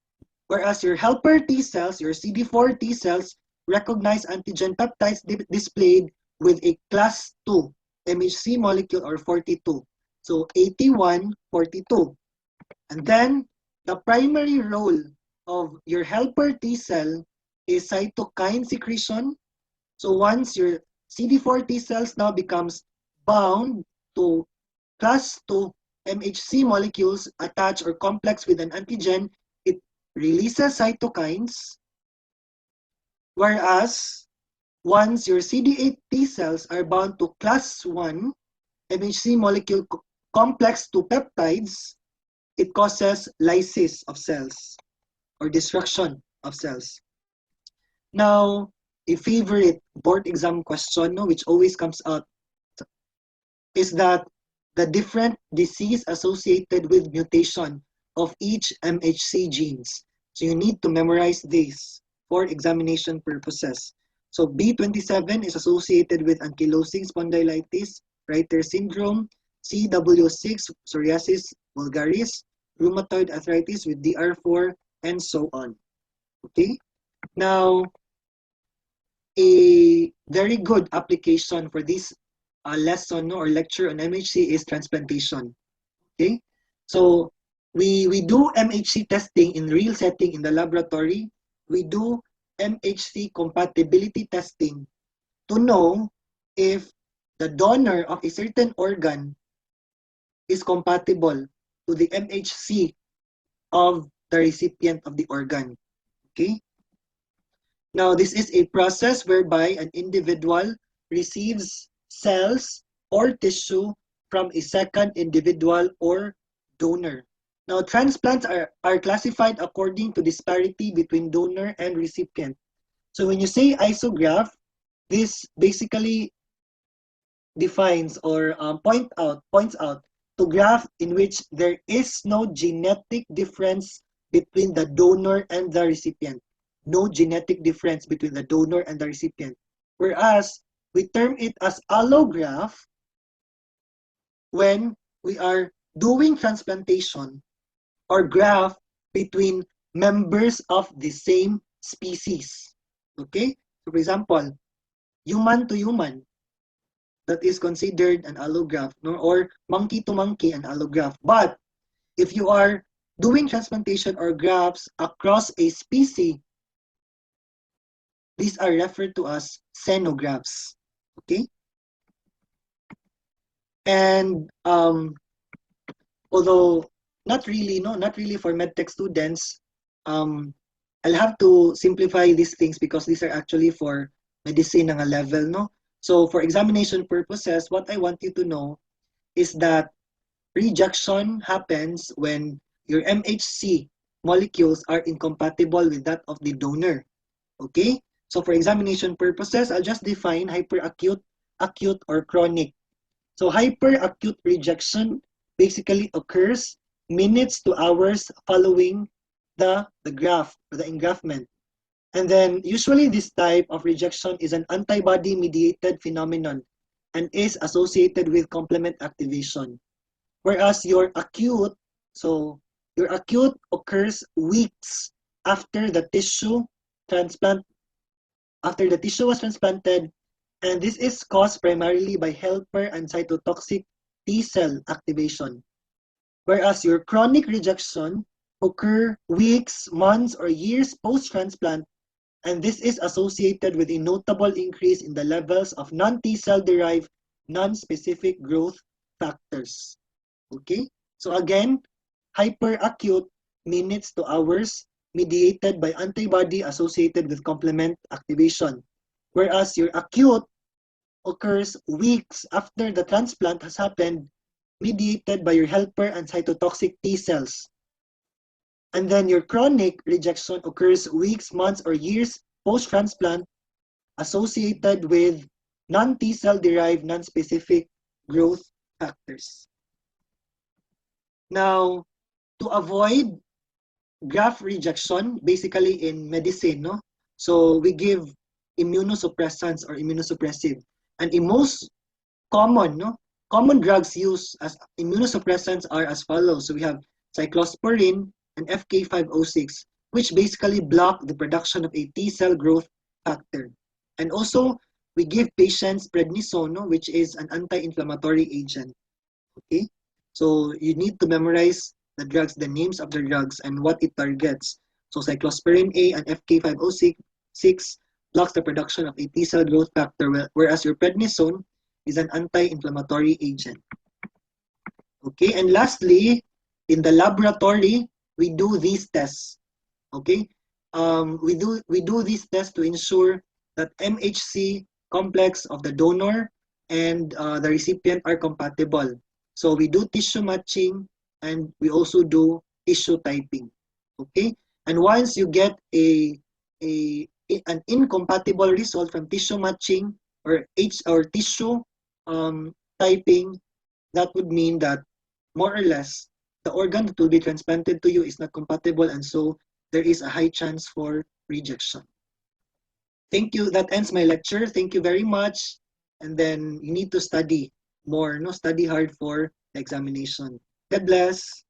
Whereas your helper T cells, your CD4 T cells, recognize antigen peptides displayed with a class 2 MHC molecule or 42. So 81, 42. And then the primary role of your helper T cell is cytokine secretion. So once your CD4 T cells now becomes bound to class 2 MHC molecules attached or complex with an antigen, it releases cytokines. Whereas once your CD8 T cells are bound to class 1 MHC molecule complex to peptides, it causes lysis of cells or destruction of cells. Now, a favorite board exam question, no, which always comes out, is that the different disease associated with mutation of each MHC genes. So you need to memorize this for examination purposes. So B27 is associated with ankylosing spondylitis, Reiter syndrome, CW6, psoriasis vulgaris, rheumatoid arthritis with DR4, and so on. Okay? Now, a very good application for this lesson or lecture on MHC is transplantation. Okay? So, we do MHC testing in real setting in the laboratory. We do MHC compatibility testing to know if the donor of a certain organ is compatible to the MHC of the recipient of the organ. Okay? Now, this is a process whereby an individual receives cells or tissue from a second individual or donor. Now, transplants are classified according to disparity between donor and recipient. So when you say isograft, this basically defines or points out to graft in which there is no genetic difference between the donor and the recipient. No genetic difference between the donor and the recipient. Whereas we term it as allograft when we are doing transplantation or graft between members of the same species. Okay? So for example, human to human, that is considered an allograft, no? Or monkey to monkey, an allograft. But if you are doing transplantation or grafts across a species, these are referred to as xenografts. Okay? And although not really for medtech students, I'll have to simplify these things because these are actually for medicine ng level, no? So for examination purposes, what I want you to know is that rejection happens when your MHC molecules are incompatible with that of the donor. Okay? So for examination purposes, I'll just define hyperacute, acute, or chronic. So hyperacute rejection basically occurs minutes to hours following the graft or the engraftment. And then usually this type of rejection is an antibody-mediated phenomenon and is associated with complement activation. Whereas so your acute occurs weeks after the tissue transplant, after the tissue was transplanted, and this is caused primarily by helper and cytotoxic T cell activation. Whereas your chronic rejection occur weeks, months, or years post-transplant, and this is associated with a notable increase in the levels of non-T cell derived non-specific growth factors. Okay? So again, hyperacute minutes to hours mediated by antibody associated with complement activation. Whereas your acute occurs weeks after the transplant has happened, mediated by your helper and cytotoxic T cells. And then your chronic rejection occurs weeks, months, or years post-transplant associated with non-T cell derived non-specific growth factors. Now, to avoid graft rejection, basically in medicine, no? So we give immunosuppressants or immunosuppressive. And in most common, no? Common drugs used as immunosuppressants are as follows. So we have cyclosporin and FK506, which basically block the production of a T cell growth factor. And also, we give patients prednisone, no? Which is an anti-inflammatory agent. Okay? So you need to memorize the drugs, the names of the drugs, and what it targets. So cyclosporin A and FK506 blocks the production of a T cell growth factor, whereas your prednisone is an anti-inflammatory agent. Okay, and lastly, in the laboratory, we do these tests. Okay, we do these tests to ensure that MHC complex of the donor and the recipient are compatible. So we do tissue matching and we also do tissue typing. Okay, and once you get an incompatible result from tissue matching or tissue typing, that would mean that more or less the organ that will be transplanted to you is not compatible, and so there is a high chance for rejection. Thank you. That ends my lecture. Thank you very much. And then you need to study more, no? Study hard for the examination. God bless.